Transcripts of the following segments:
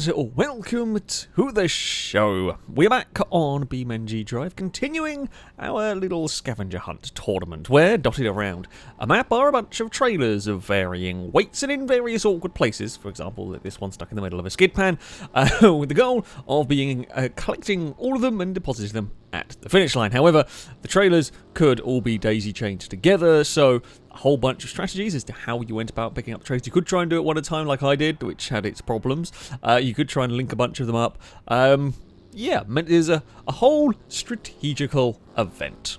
and welcome to the show. We're back on BeamNG Drive, continuing our little scavenger hunt tournament, where dotted around a map are a bunch of trailers of varying weights and in various awkward places. For example, this one stuck in the middle of a skid pan, with the goal of being collecting all of them and depositing them at the finish line. However, the trailers could all be daisy-chained together, so a whole bunch of strategies as to how you went about picking up trailers. You could try and do it one at a time like I did, which had its problems. You could try and link a bunch of them up. Yeah, it is a whole strategical event.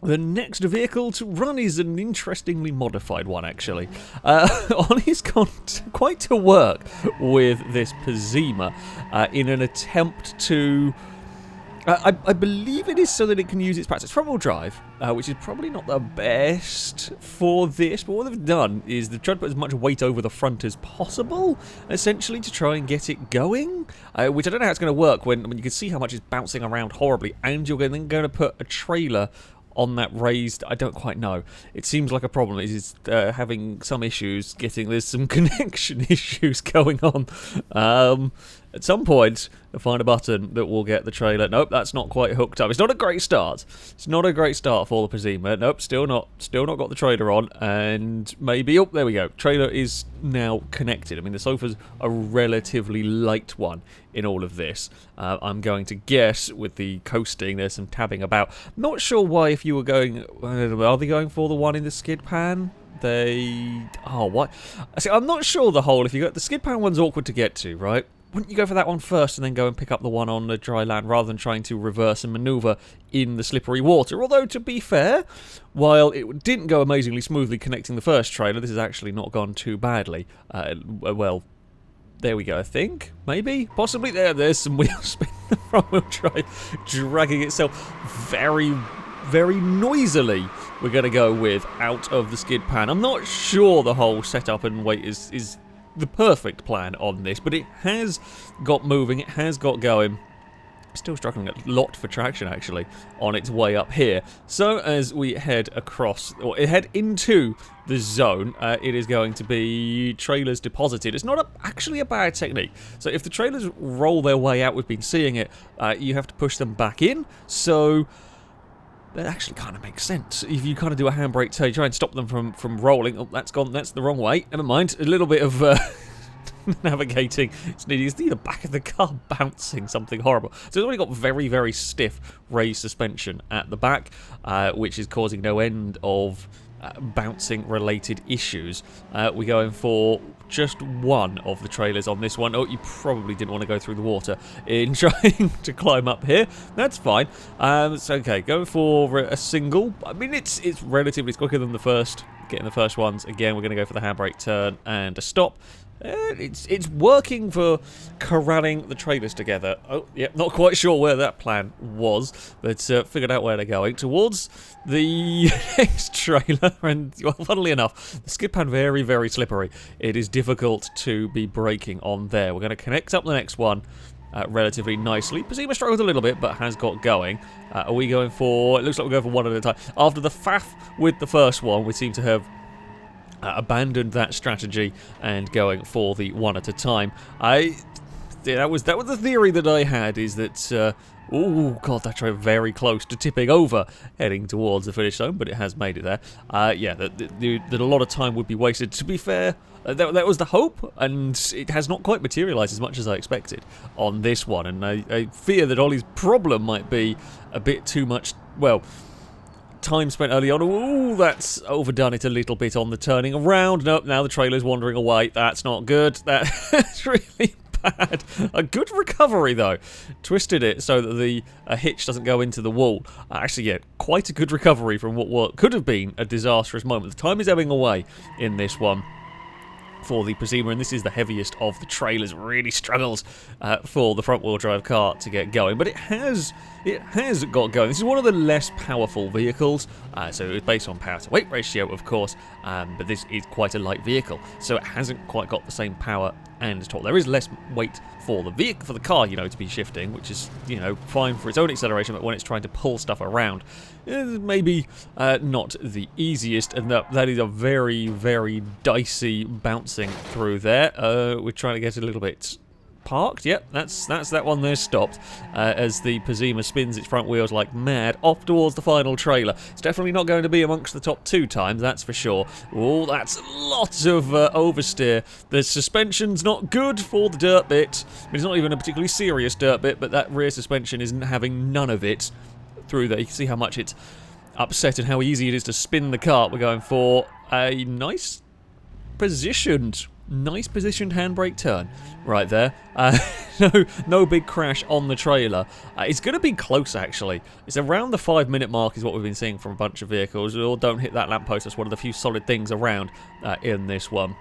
The next vehicle to run is an interestingly modified one, actually. Ollie's gone quite to work with this Piza in an attempt to... I believe it is so that it can use its front-wheel drive, which is probably not the best for this, but what they've done is they've tried to put as much weight over the front as possible, essentially, to try and get it going, which I don't know how it's going to work when you can see how much it's bouncing around horribly, and you're then going to put a trailer on that raised... I don't quite know. It seems like a problem. It's having some issues there's some connection issues going on. At some point, they'll find a button that will get the trailer. Nope, that's not quite hooked up. It's not a great start. It's not a great start for the Piza. Nope, still not got the trailer on. And maybe... Oh, there we go. Trailer is now connected. I mean, the sofa's a relatively light one in all of this. I'm going to guess with the coasting, there's some tabbing about. Not sure why if you were going... Are they going for the one in the skid pan? Oh, what? See, I'm not sure the whole... If you got... The skid pan one's awkward to get to, right? Wouldn't you go for that one first and then go and pick up the one on the dry land rather than trying to reverse and manoeuvre in the slippery water? Although, to be fair, while it didn't go amazingly smoothly connecting the first trailer, this has actually not gone too badly. Well, there we go, I think. Maybe? Possibly? There's some wheel spin. The front wheel drive dragging itself very, very noisily. We're going to go with out of the skid pan. I'm not sure the whole setup and weight is the perfect plan on this, but it has got moving, it has got going. Still struggling a lot for traction, actually, on its way up here. So as we head across, or head into the zone, it is going to be trailers deposited. It's not actually a bad technique. So if the trailers roll their way out, we've been seeing it, you have to push them back in. So that actually kind of makes sense. If you kind of do a handbrake turn, you try and stop them from rolling. Oh, that's gone. That's the wrong way. Never mind. A little bit of navigating. It's needed. It's the back of the car bouncing something horrible. So it's already got very, very stiff raised suspension at the back, which is causing no end of bouncing related issues. We're going for just one of the trailers on this one. Oh, you probably didn't want to go through the water in trying to climb up here. That's fine. It's okay. Going for a single. I mean, it's relatively quicker than the first. Getting the first ones. Again, we're going to go for the handbrake turn and a stop. It's working for corralling the trailers together. Oh, yeah, not quite sure where that plan was, but figured out where they're going. Towards the next trailer, and, well, funnily enough, the skid pan very, very slippery. It is difficult to be braking on there. We're going to connect up the next one relatively nicely. Piza struggled a little bit, but has got going. Are we going for... It looks like we're going for one at a time. After the faff with the first one, we seem to have abandoned that strategy and going for the one at a time. That was the theory that I had, is that oh god, that drove very close to tipping over, heading towards the finish zone, but it has made it there. Yeah, that a lot of time would be wasted. To be fair, that was the hope, and it has not quite materialised as much as I expected on this one, and I fear that Ollie's problem might be a bit too much, well, time spent early on. Ooh, that's overdone it a little bit on the turning around. Nope, now the trailer's wandering away. That's not good. That's really bad. A good recovery, though. Twisted it so that the hitch doesn't go into the wall. Actually, yeah, quite a good recovery from what could have been a disastrous moment. The time is ebbing away in this one for the Piza, and this is the heaviest of the trailers. Really struggles for the front-wheel drive car to get going, but it has got going. This is one of the less powerful vehicles, so it's based on power to weight ratio, of course, but this is quite a light vehicle, so it hasn't quite got the same power and torque. There is less weight for the vehicle, for the car, to be shifting, which is, fine for its own acceleration, but when it's trying to pull stuff around, maybe not the easiest, and that is a very, very dicey bouncing through there. We're trying to get a little bit parked. Yep, that's that one there stopped as the Piza spins its front wheels like mad off towards the final trailer. It's definitely not going to be amongst the top 2 times, that's for sure. Oh, that's lots of oversteer. The suspension's not good for the dirt bit. It's not even a particularly serious dirt bit, but that rear suspension isn't having none of it through there. You can see how much it's upset and how easy it is to spin the kart. We're going for a nice positioned handbrake turn right there. No big crash on the trailer. It's going to be close, actually. It's around the 5-minute mark is what we've been seeing from a bunch of vehicles. Or don't hit that lamppost. That's one of the few solid things around in this one.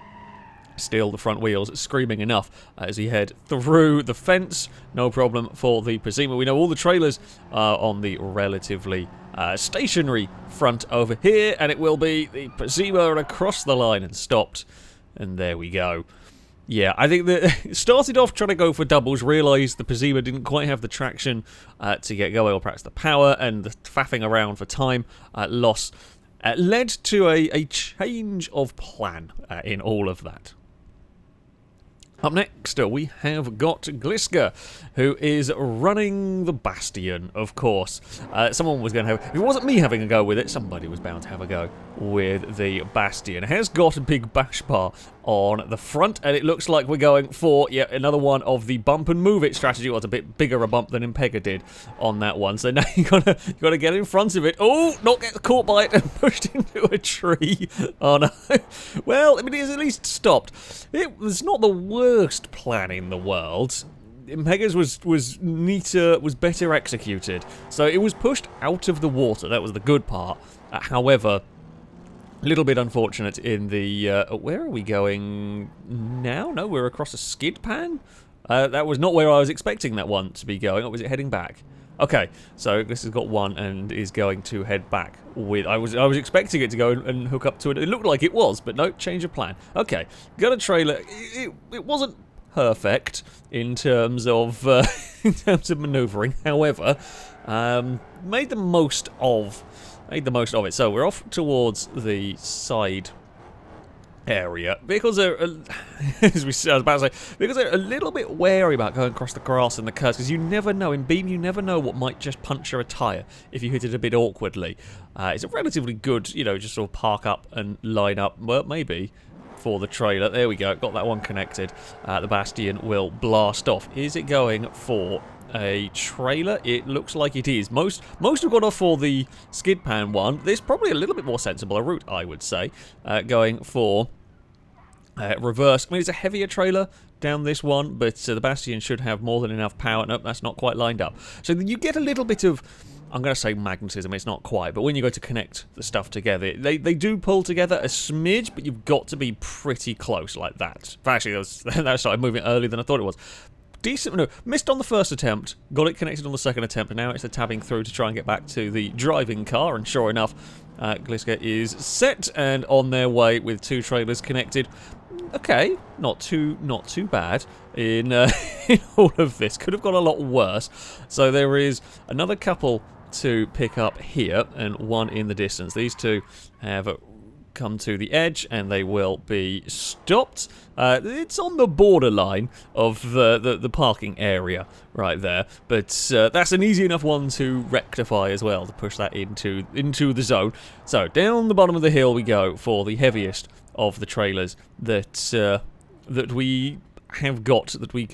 Still, the front wheels screaming enough as he head through the fence. No problem for the Piza. We know all the trailers are on the relatively stationary front over here, and it will be the Piza across the line and stopped. And there we go. Yeah, I think that started off trying to go for doubles, realised the Piza didn't quite have the traction to get going, or perhaps the power, and the faffing around for time loss led to a change of plan in all of that. Up next, we have got Gliska, who is running the Bastion, of course. Someone was going to have... If it wasn't me having a go with it, somebody was bound to have a go with the Bastion. It has got a big bash bar on the front, and it looks like we're going for yet another one of the bump and move it strategy. Well, it's a bit bigger a bump than Impega did on that one. So now you gotta get in front of it. Oh, not get caught by it and pushed into a tree. Oh no. Well, I mean, it is at least stopped. It was not the worst plan in the world. Impega's was neater, was better executed. So it was pushed out of the water. That was the good part. However, a little bit unfortunate in the... where are we going now? No, we're across a skid pan? That was not where I was expecting that one to be going. Or was it heading back? Okay, so this has got one and is going to head back with... I was expecting it to go and hook up to it. It looked like it was, but no, change of plan. Okay, got a trailer. It wasn't perfect in terms of manoeuvring. However, made the most of it. So we're off towards the side area. Vehicles are, as I was about to say, vehicles are a little bit wary about going across the grass and the curves, because you never know. In Beam, you never know what might just puncture a tyre if you hit it a bit awkwardly. It's a relatively good, just sort of park up and line up, well, maybe, for the trailer. There we go, got that one connected. The Bastion will blast off. Is it going for a trailer? It looks like it is. Most have gone off for the skid pan one. This probably a little bit more sensible a route, I would say, going for reverse. I mean, it's a heavier trailer down this one, but the Bastion should have more than enough power. Nope, that's not quite lined up. So you get a little bit of, I'm going to say magnetism, it's not quite, but when you go to connect the stuff together, they do pull together a smidge, but you've got to be pretty close like that. Actually, that started moving earlier than I thought it was. Decent, no, missed on the first attempt, got it connected on the second attempt, and now it's a tabbing through to try and get back to the driving car, and sure enough, Gliska is set and on their way with 2 trailers connected. Okay, not too bad in, in all of this. Could have gone a lot worse. So there is another couple to pick up here, and one in the distance. These two have come to the edge and they will be stopped. It's on the borderline of the parking area right there, but that's an easy enough one to rectify as well, to push that into the zone. So down the bottom of the hill we go for the heaviest of the trailers that we have got, that we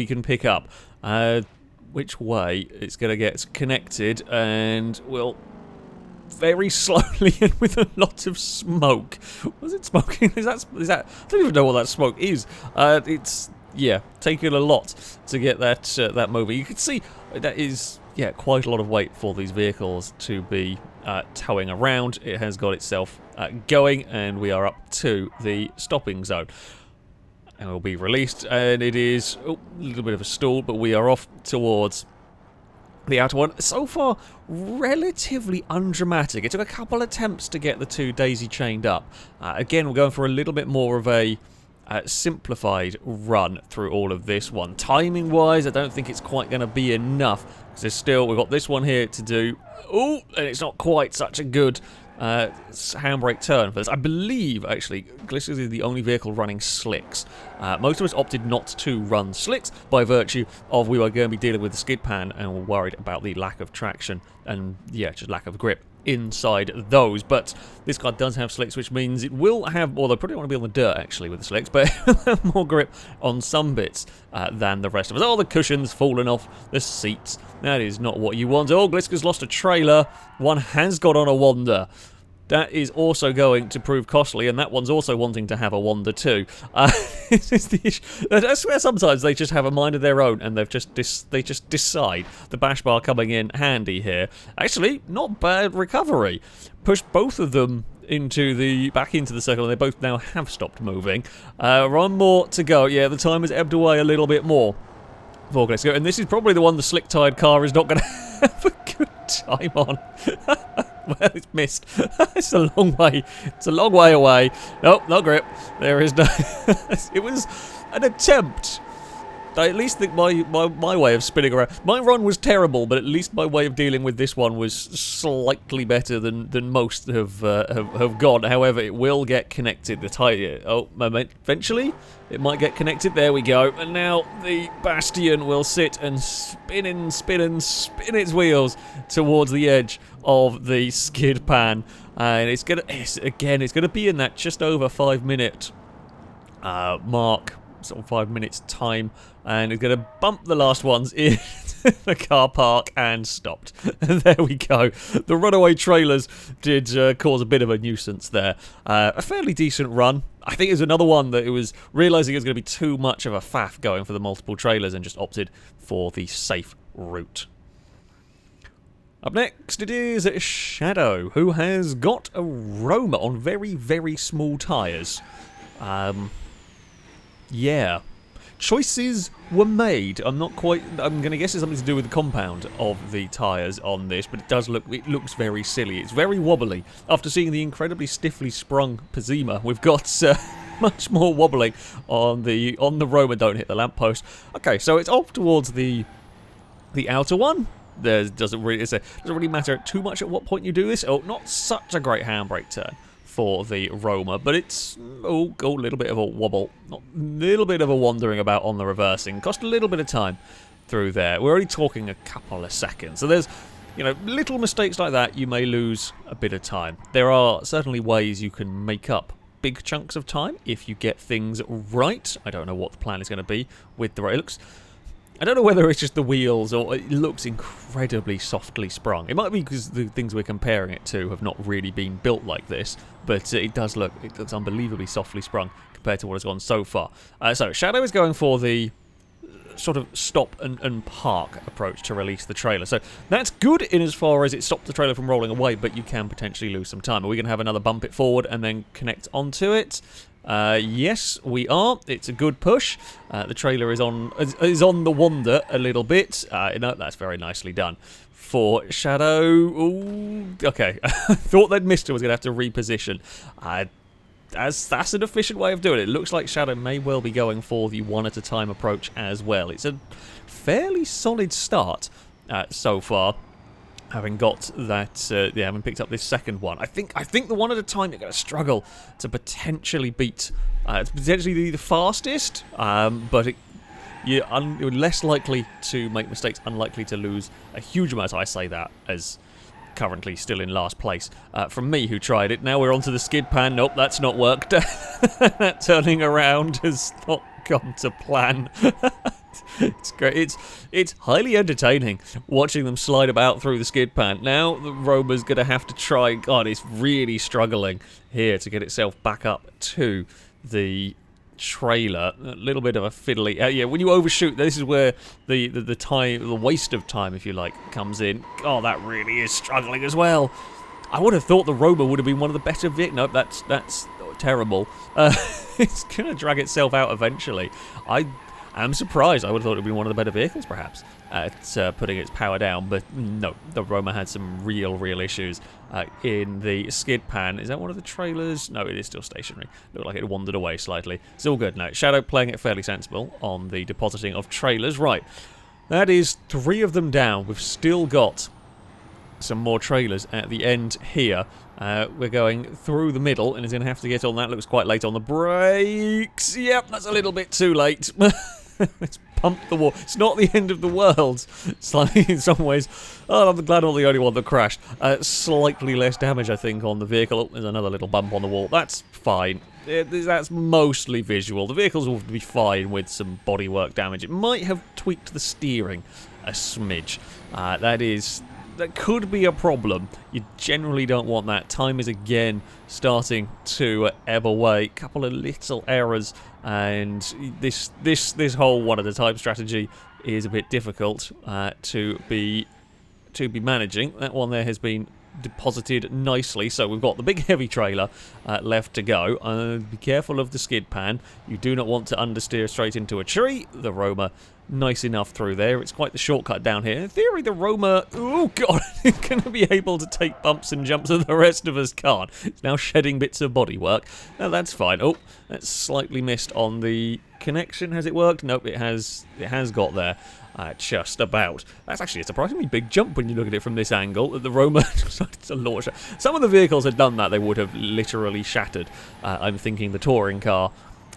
can pick up. Which way it's going to get connected, and we'll very slowly and with a lot of smoke. Was it smoking? Is that? I don't even know what that smoke is. It's, yeah, taking a lot to get that moving. You can see that is, yeah, quite a lot of weight for these vehicles to be towing around. It has got itself going, and we are up to the stopping zone. And will be released, and it is a little bit of a stall, but we are off towards the outer one. So far, relatively undramatic. It took a couple attempts to get the 2 daisy chained up. Again, we're going for a little bit more of a simplified run through all of this one. Timing-wise, I don't think it's quite going to be enough, because we've got this one here to do. Oh, and it's not quite such a good handbrake turn for this. I believe, actually, Gliss is the only vehicle running slicks. Most of us opted not to run slicks by virtue of we were going to be dealing with the skid pan and were worried about the lack of traction and, yeah, just lack of grip inside those. But this car does have slicks, which means it will have, well, they probably want to be on the dirt, actually, with the slicks, but it will have more grip on some bits than the rest of us. Oh, the cushion's fallen off the seats. That is not what you want. Oh, Gliska's lost a trailer. One has got on a Wanda. That is also going to prove costly, and that one's also wanting to have a Wanda too. This is the issue. I swear sometimes they just have a mind of their own, and they just decide. The bash bar coming in handy here. Actually, not bad recovery. Push both of them back into the circle, and they both now have stopped moving. One more to go. Yeah, the time has ebbed away a little bit more. Let's go. And this is probably the one the slick-tired car is not going to have a good time on. Well, it's missed. It's a long way. It's a long way away. Nope, no grip. There is no... It was an attempt. I at least think my way of spinning around... My run was terrible, but at least my way of dealing with this one was slightly better than most have gone. However, it will get connected. The tire... Oh, eventually, it might get connected. There we go. And now the Bastion will sit and spin its wheels towards the edge of the skid pan. And it's gonna be in that just over 5-minute mark. Sort of 5 minutes time, and it's going to bump the last ones in the car park and stopped. And there we go. The runaway trailers did cause a bit of a nuisance there. A fairly decent run. I think it was another one that it was realising it was going to be too much of a faff going for the multiple trailers and just opted for the safe route. Up next it is Shadow, who has got a Roma on very, very small tyres. Yeah. Choices were made. I'm going to guess it's something to do with the compound of the tyres on this, but it looks very silly. It's very wobbly. After seeing the incredibly stiffly sprung Pizza, we've got much more wobbling on the Roma. Don't hit the lamppost. Okay, so it's off towards the outer one. Doesn't really matter too much at what point you do this. Oh, not such a great handbrake turn for the Roma, but it's a little bit of a wobble, a little bit of a wandering about on the reversing. Cost a little bit of time through there. We're only talking a couple of seconds, so there's little mistakes like that. You may lose a bit of time. There are certainly ways you can make up big chunks of time if you get things right. I don't know what the plan is going to be with the rails. I don't know whether it's just the wheels or it looks incredibly softly sprung. It might be because the things we're comparing it to have not really been built like this, but it looks unbelievably softly sprung compared to what has gone so far. So Shadow is going for the sort of stop and park approach to release the trailer. So that's good in as far as it stopped the trailer from rolling away, but you can potentially lose some time. Are we going to have another bump it forward and then connect onto it? Yes, we are. It's a good push. The trailer is on the Wanda a little bit. That's very nicely done for Shadow. Ooh, okay, I thought they'd missed it. I was going to have to reposition. That's an efficient way of doing it. It looks like Shadow may well be going for the one-at-a-time approach as well. It's a fairly solid start so far. Having got that, having picked up this second one, I think the one at a time you're going to struggle to potentially beat. It's potentially the fastest, but you're less likely to make mistakes, unlikely to lose a huge amount. I say that as currently still in last place from me, who tried it. Now we're onto the skid pan. Nope, that's not worked. That turning around has not gone to plan. It's great. It's highly entertaining watching them slide about through the skid pan. Now the Roma's going to have to try. God, it's really struggling here to get itself back up to the trailer. A little bit of a fiddly. Yeah, when you overshoot, this is where the time, the waste of time, if you like, comes in. Oh, that really is struggling as well. I would have thought the Roma would have been one of the better vehicles. Nope, that's terrible. It's going to drag itself out eventually. I'm surprised. I would have thought it would be one of the better vehicles, perhaps, at putting its power down. But no, the Roma had some real issues in the skid pan. Is that one of the trailers? No, it is still stationary. Looked like it wandered away slightly. It's all good now. Shadow playing it fairly sensible on the depositing of trailers. Right, that is 3 of them down. We've still got some more trailers at the end here. We're going through the middle, and he's going to have to get on that. Looks quite late on the brakes. Yep, that's a little bit too late. Let's pump the wall. It's not the end of the world. Slightly, in some ways. Oh, I'm glad I'm not the only one that crashed. Slightly less damage, I think, on the vehicle. Oh, there's another little bump on the wall. That's fine. That's mostly visual. The vehicles will be fine with some bodywork damage. It might have tweaked the steering a smidge. That could be a problem. You generally don't want that. Time is again starting to ebb away. Couple of little errors, and this whole one at a time strategy is a bit difficult to be managing. That one there has been deposited nicely, so we've got the big heavy trailer left to go. Be careful of the skid pan. You do not want to understeer straight into a tree. The Roma nice enough through there. It's quite the shortcut down here. In theory, the Roma, oh god, is going to be able to take bumps and jumps that the rest of us can't. It's now shedding bits of bodywork. Now that's fine. Oh, that's slightly missed on the connection. Has it worked? Nope, it has got there. Just about. That's actually a surprisingly big jump when you look at it from this angle. The Roma decided to launch. Some of the vehicles had done that, they would have literally shattered. I'm thinking the touring car.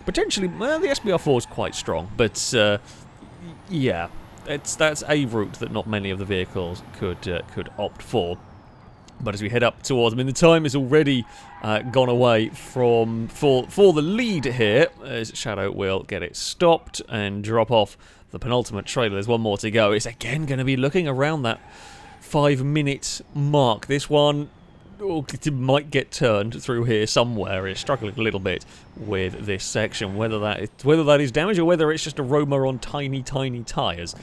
Potentially, well, the SBR4 is quite strong, but yeah, that's a route that not many of the vehicles could opt for. But as we head up towards, I mean, the time has already gone away for the lead here, as Shadow will get it stopped and drop off the penultimate trailer. There's one more to go. It's again going to be looking around that 5-minute mark. This one it might get turned through here somewhere. It's struggling a little bit with this section, whether that is damage or whether it's just a Roma on tiny tyres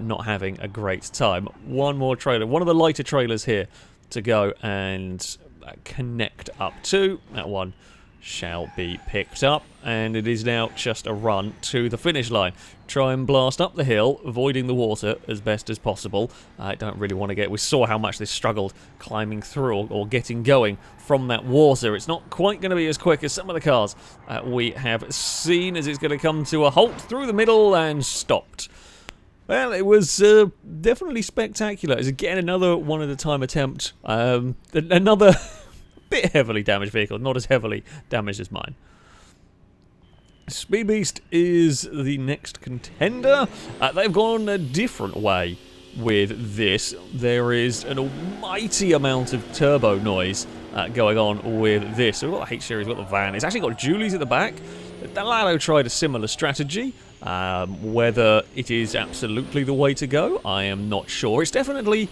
not having a great time. One more trailer, one of the lighter trailers here to go and connect up to. That one shall be picked up, and it is now just a run to the finish line. Try and blast up the hill, avoiding the water as best as possible. I don't really want to get... We saw how much this struggled climbing through or getting going from that water. It's not quite going to be as quick as some of the cars we have seen, as it's going to come to a halt through the middle and stopped. Well, it was definitely spectacular. It's again another one-at-a-time attempt. Another bit heavily damaged vehicle, not as heavily damaged as mine. Speed Beast is the next contender. They've gone a different way with this. There is an almighty amount of turbo noise going on with this. So we've got the H-Series, we've got the van. It's actually got Julies at the back. Lado tried a similar strategy. Whether it is absolutely the way to go, I am not sure. It's definitely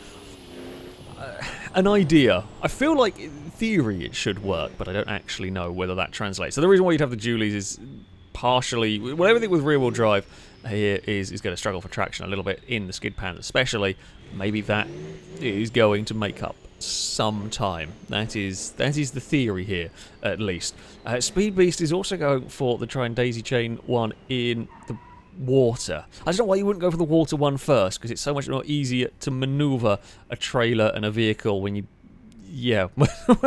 an idea. I feel like in theory it should work, but I don't actually know whether that translates. So the reason why you'd have the Julies is partially, well, everything with rear-wheel drive here is going to struggle for traction a little bit in the skid pan especially. Maybe that is going to make up some time. That is the theory here, at least. Speed Beast is also going for the try and daisy chain one in the water. I don't know why you wouldn't go for the water one first, because it's so much more easier to maneuver a trailer and a vehicle when you... Yeah,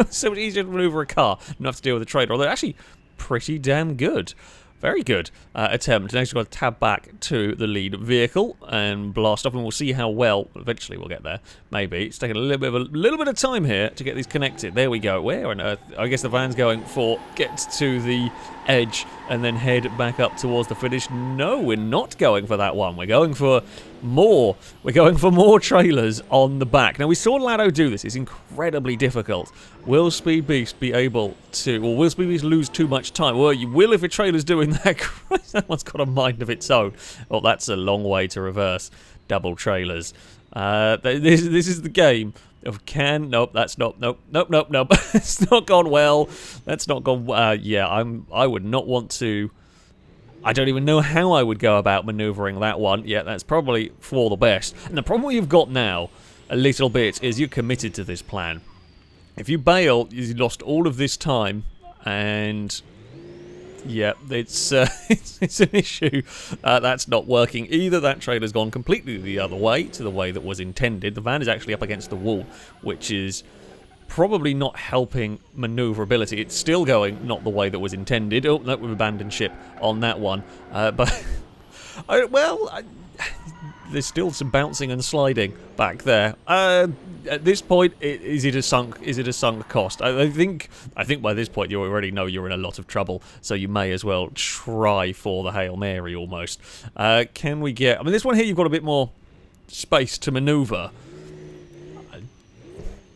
so much easier to maneuver a car, not have to deal with a trailer. Although actually pretty damn good. Very good attempt. Next we've got to tab back to the lead vehicle and blast off, and we'll see how well. Eventually we'll get there. Maybe. It's taking a little bit of time here to get these connected. There we go. Where on earth? I guess the van's going for get to the edge and then head back up towards the finish. No, we're not going for that one. We're going for more. We're going for more trailers on the back. Now, we saw Lado do this. It's incredibly difficult. Will Speed Beast be able to... Or will Speed Beast lose too much time? Well, you will if a trailer's doing that. Christ, that one's got a mind of its own. Well, that's a long way to reverse double trailers. This is the game of can... Nope, that's not... Nope. It's not gone well. That's not gone... yeah, I would not want to... I don't even know how I would go about manoeuvring that one. Yeah, that's probably for the best. And the problem you've got now, a little bit, is you're committed to this plan. If you bail, you've lost all of this time, and... Yeah, it's an issue. That's not working. Either that trailer's gone completely the other way, to the way that was intended. The van is actually up against the wall, which is probably not helping maneuverability. It's still going not the way that was intended. Oh, no, we've abandoned ship on that one. But, there's still some bouncing and sliding back there. At this point, is it a sunk cost? I think by this point you already know you're in a lot of trouble, so you may as well try for the Hail Mary almost. Can we get? I mean, this one here you've got a bit more space to maneuver.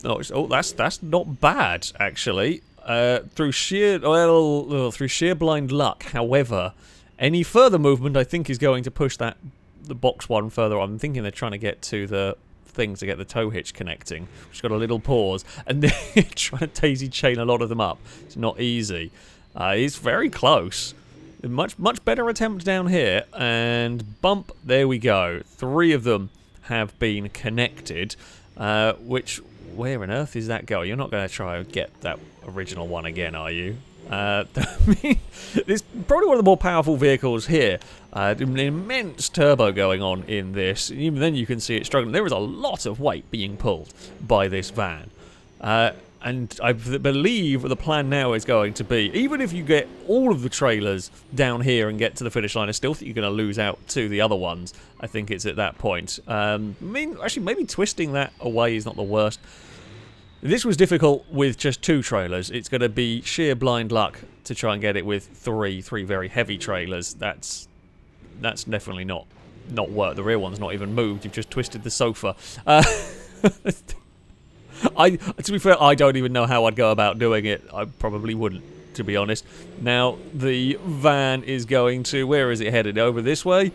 Oh, that's not bad actually. Through sheer blind luck, however, any further movement I think is going to push the box one further on. I'm thinking they're trying to get to the things to get the tow hitch connecting. Just got a little pause, and they're trying to daisy chain a lot of them up. It's not easy. It's very close. Much better attempt down here, and bump. There we go. 3 of them have been connected. Where on earth is that going? You're not going to try and get that original one again, are you? This is probably one of the more powerful vehicles here. An immense turbo going on in this. Even then you can see it struggling. There is a lot of weight being pulled by this van. And I believe the plan now is going to be, even if you get all of the trailers down here and get to the finish line, I still think you're going to lose out to the other ones. I think it's at that point. I mean, actually, maybe twisting that away is not the worst. This was difficult with just 2 trailers. It's going to be sheer blind luck to try and get it with three very heavy trailers. That's definitely not work. The rear one's not even moved. You've just twisted the sofa. To be fair, I don't even know how I'd go about doing it. I probably wouldn't, to be honest. Now, the van is going to... Where is it headed? Over this way?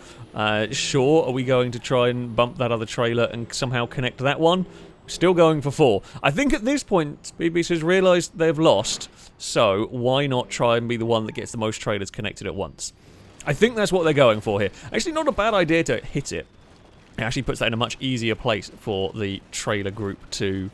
Sure. Are we going to try and bump that other trailer and somehow connect that one? Still going for 4. I think at this point, BBC has realised they've lost, so why not try and be the one that gets the most trailers connected at once? I think that's what they're going for here. Actually, not a bad idea to hit it. It actually puts that in a much easier place for the trailer group to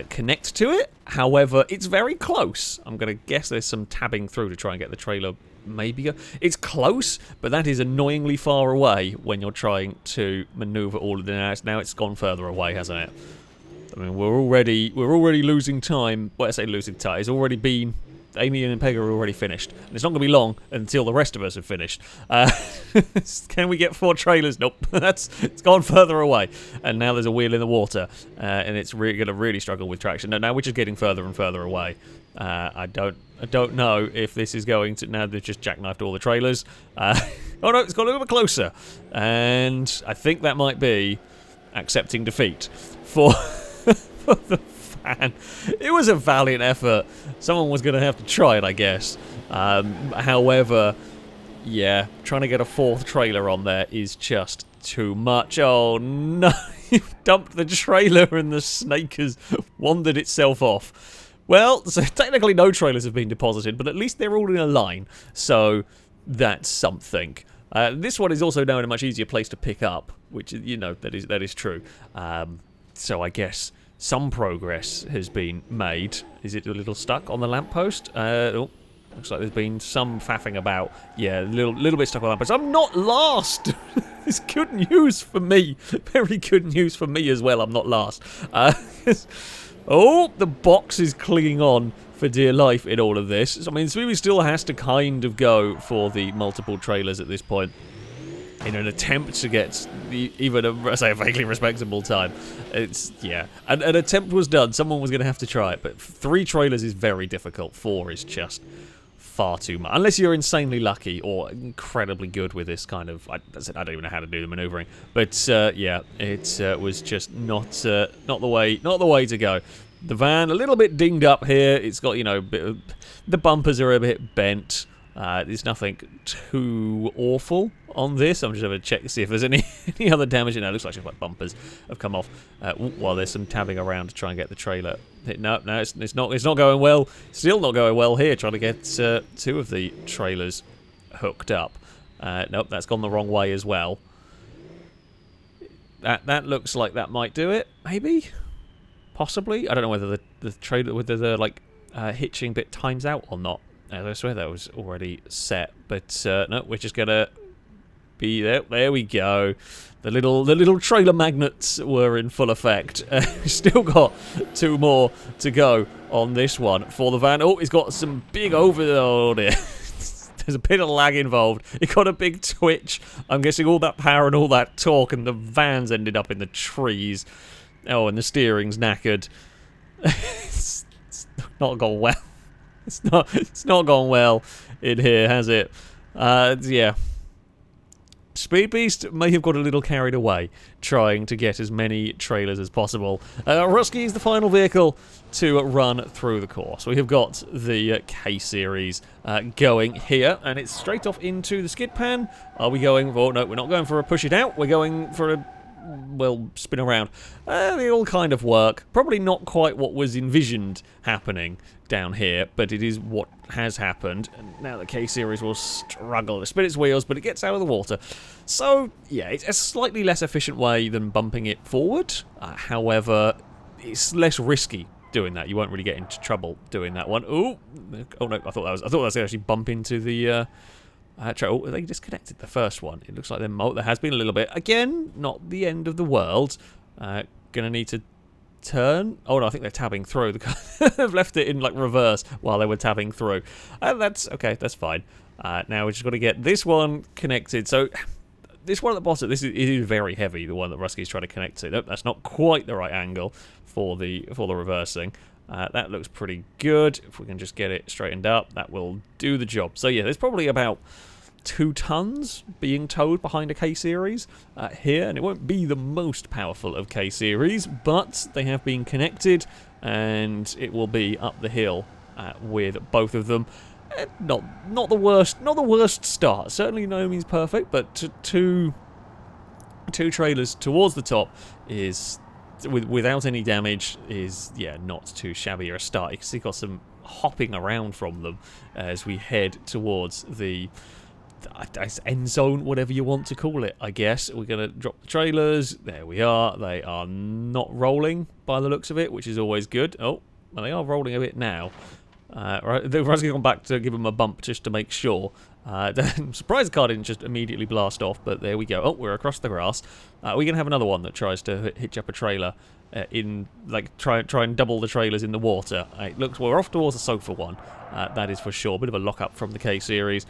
connect to it. However, it's very close. I'm going to guess there's some tabbing through to try and get the trailer maybe go. It's close, but that is annoyingly far away when you're trying to maneuver all of the... Now it's gone further away, hasn't it? I mean, we're already losing time. Well, I say losing time. It's already been... Amy and Pega are already finished. And it's not going to be long until the rest of us have finished. Can we get 4 trailers? Nope. It's gone further away. And now there's a wheel in the water. And it's going to really struggle with traction. No, now we're just getting further and further away. I don't know if this is going to... Now they've just jackknifed all the trailers. Oh no, it's got a little bit closer. And I think that might be accepting defeat for... for the fan. It was a valiant effort. Someone was going to have to try it, I guess. However, yeah, trying to get a 4th trailer on there is just too much. Oh no, you've dumped the trailer and the snake has wandered itself off. Well, so technically no trailers have been deposited, but at least they're all in a line, so that's something. This one is also now in a much easier place to pick up, which, you know, that is true. So I guess some progress has been made. Is it a little stuck on the lamppost? Oh, looks like there's been some faffing about. Yeah, a little bit stuck on the lamppost. I'm not last! It's good news for me. Very good news for me as well. I'm not last. Oh, the box is clinging on for dear life in all of this. I mean, Sweeney still has to kind of go for the multiple trailers at this point in an attempt to get even a vaguely respectable time. It's, yeah. An attempt was done. Someone was going to have to try it, but 3 trailers is very difficult. 4 is just far too much. Unless you're insanely lucky or incredibly good with this kind of... I don't even know how to do the maneuvering. But, yeah, it was just not the way to go. The van, a little bit dinged up here. It's got, you know, the bumpers are a bit bent. There's nothing too awful on this. I'm just going to check to see if there's any other damage. No, it looks like just like bumpers have come off. While there's some tabbing around to try and get the trailer. No, it's not going well. Still not going well here. Trying to get 2 of the trailers hooked up. Nope, that's gone the wrong way as well. That looks like that might do it. Maybe, possibly. I don't know whether the trailer, whether the hitching bit times out or not. I swear that was already set, but no, we're just gonna be there. There we go. The little trailer magnets were in full effect. We've still got 2 more to go on this one for the van. Oh, it's got some big over. Oh dear, there's a bit of lag involved. It got a big twitch. I'm guessing all that power and all that torque, and the van's ended up in the trees. Oh, and the steering's knackered. It's not gone well. It's not gone well in here, has it? Yeah. Speed Beast may have got a little carried away trying to get as many trailers as possible. Rusky is the final vehicle to run through the course. We have got the K-Series going here, and it's straight off into the skid pan. Are we going for... No, we're not going for a push it out. We're going for a... well, spin around. They all kind of work. Probably not quite what was envisioned happening down here, but it is what has happened. And now the K-Series will struggle to spin its wheels, but it gets out of the water. So, yeah, it's a slightly less efficient way than bumping it forward. However, it's less risky doing that. You won't really get into trouble doing that one. Ooh. Oh, no, I thought that was going to actually bump into the... oh, they disconnected the first one. It looks like there has been a little bit. Again, not the end of the world. Gonna need to turn. Oh no, I think they're tabbing through. They've left it in like reverse while they were tabbing through. That's okay. That's fine. Now we just got to get this one connected. So this one at the bottom, it is very heavy. The one that Rusky's trying to connect to. Nope, that's not quite the right angle for the reversing. That looks pretty good. If we can just get it straightened up, that will do the job. So yeah, there's probably about 2 tons being towed behind a K-Series here, and it won't be the most powerful of K-Series, but they have been connected, and it will be up the hill with both of them. Not the worst start. Certainly no means perfect, but two trailers towards the top is... without any damage is, yeah, not too shabby a start. You can see got some hopping around from them as we head towards the end zone, whatever you want to call it, I guess. We're going to drop the trailers. There we are. They are not rolling by the looks of it, which is always good. Oh, well, they are rolling a bit now. Right, they've gone back to give them a bump just to make sure. I'm surprised the car didn't just immediately blast off, but there we go. Oh, we're across the grass. We're going to have another one that tries to hitch up a trailer in, like, try and double the trailers in the water. It looks, we're off towards the sofa one. That is for sure. Bit of a lock-up from the K-Series.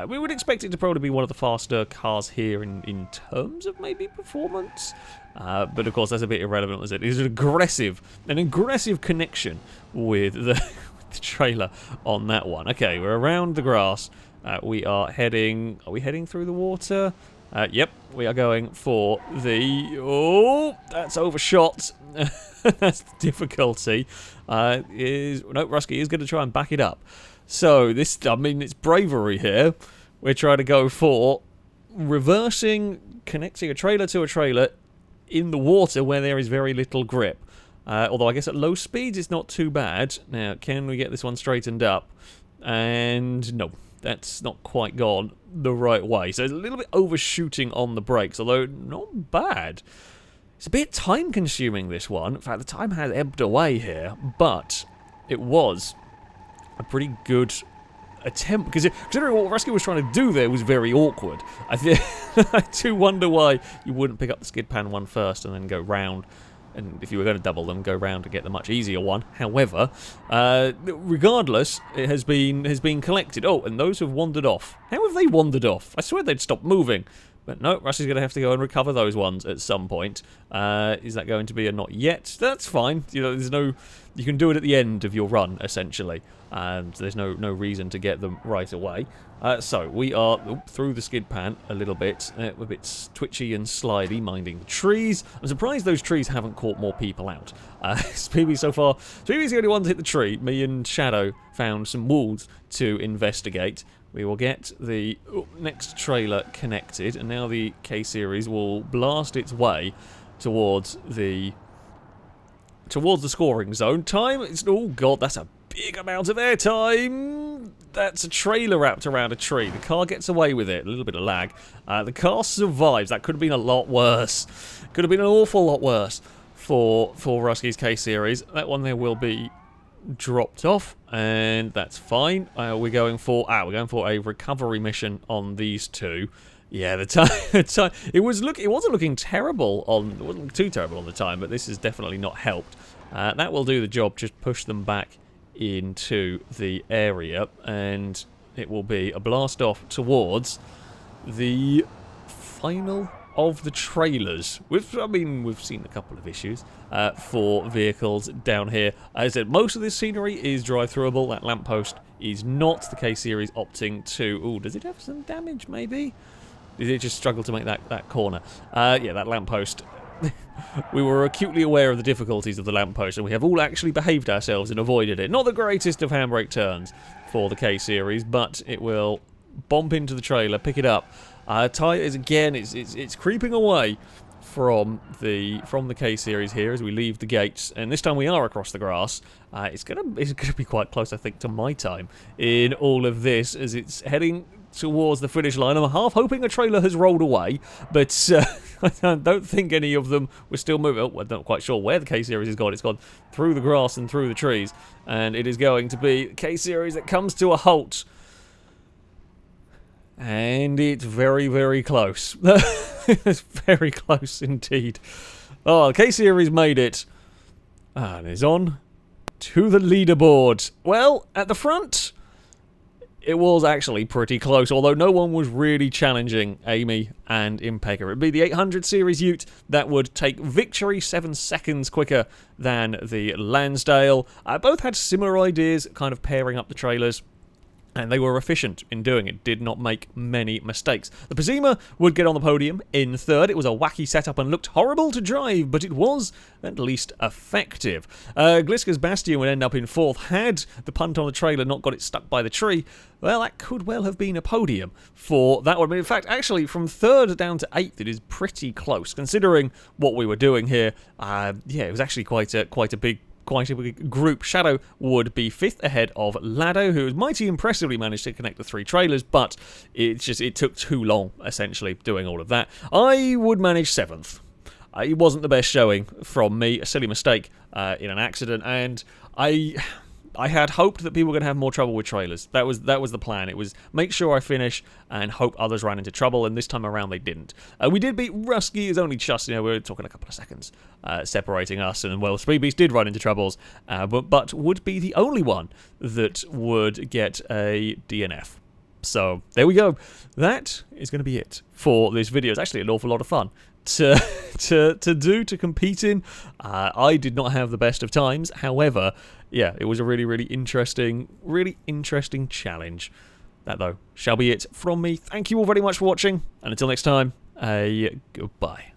We would expect it to probably be one of the faster cars here in terms of maybe performance. But, of course, that's a bit irrelevant, as it is an aggressive connection with the trailer on that one. Okay, we're around the grass. We are heading... Are we heading through the water? Yep, we are going for the... Oh, that's overshot. That's the difficulty. No, Rusky is going to try and back it up. So, this... I mean, it's bravery here. We're trying to go for reversing, connecting a trailer to a trailer in the water where there is very little grip. Although I guess at low speeds it's not too bad. Now, can we get this one straightened up? And no, that's not quite gone the right way. So it's a little bit overshooting on the brakes, although not bad. It's a bit time-consuming, this one. In fact, the time has ebbed away here, but it was a pretty good attempt, because considering what Rusky was trying to do there was very awkward. I do wonder why you wouldn't pick up the skid pan one first and then go round. And if you were going to double them, go round to get the much easier one. However, regardless, it has been collected. Oh, and those have wandered off. How have they wandered off? I swear they'd stopped moving. But no, Rusty's going to have to go and recover those ones at some point. Is that going to be a not yet? That's fine. You know, there's no... You can do it at the end of your run, essentially. And there's no reason to get them right away. So, we are through the skid pan a little bit. A bit twitchy and slidey, minding the trees. I'm surprised those trees haven't caught more people out. Speedy so far. Speedy's the only one to hit the tree. Me and Shadow found some wolves to investigate. We will get the next trailer connected, and now the K-Series will blast its way towards the scoring zone. Time is... Oh, God, that's a big amount of airtime. That's a trailer wrapped around a tree. The car gets away with it. A little bit of lag. The car survives. That could have been a lot worse. Could have been an awful lot worse for Rusky's K-Series. That one there will be dropped off, and that's fine. We're going for a recovery mission on these two. Yeah, the time it wasn't looking terrible it wasn't too terrible on the time, but this has definitely not helped. That will do the job. Just push them back into the area, and it will be a blast off towards the final of the trailers. We've seen a couple of issues for vehicles down here. As I said, most of this scenery is drive-throughable. That lamppost is not. The K-Series opting to... Ooh, does it have some damage, maybe? Did it just struggle to make that corner? Yeah, that lamppost. We were acutely aware of the difficulties of the lamppost, and we have all actually behaved ourselves and avoided it. Not the greatest of handbrake turns for the K-Series, but it will bump into the trailer, pick it up. Tyres again, it's creeping away from the K-Series here as we leave the gates, and this time we are across the grass. It's gonna be quite close, I think, to my time in all of this as it's heading towards the finish line. I'm half hoping a trailer has rolled away, but I don't think any of them were still moving. Oh, I'm not quite sure where the K-Series has gone. It's gone through the grass and through the trees, and it is going to be K-Series that comes to a halt. And it's very, very close. It's very close indeed. Oh, the K-Series made it. And is on to the leaderboard. Well, at the front, it was actually pretty close, although no one was really challenging Amy and Impega. It would be the 800 series ute that would take victory 7 seconds quicker than the Lansdale. Both had similar ideas, kind of pairing up the trailers, and they were efficient in doing it, did not make many mistakes. The Piza would get on the podium in third. It was a wacky setup and looked horrible to drive, but it was at least effective. Gliska's Bastion would end up in fourth. Had the punt on the trailer not got it stuck by the tree, well, that could well have been a podium for that one. I mean, in fact, actually, from third down to eighth, it is pretty close, considering what we were doing here. Yeah, it was actually quite a big group. Shadow would be fifth ahead of Lado, who mighty impressively managed to connect the 3 trailers, but it took too long, essentially, doing all of that. I would manage 7th. It wasn't the best showing from me, a silly mistake in an accident, and I had hoped that people were going to have more trouble with trailers. That was the plan. It was make sure I finish and hope others ran into trouble, and this time around they didn't. We did beat Rusky. It was only just, we were talking a couple of seconds separating us, and well, Speed Beast did run into troubles, but would be the only one that would get a DNF. So there we go. That is going to be it for this video. It's actually an awful lot of fun to compete in. I did not have the best of times. However, yeah, it was a really interesting challenge. That, though, shall be it from me. Thank you all very much for watching, and until next time, goodbye.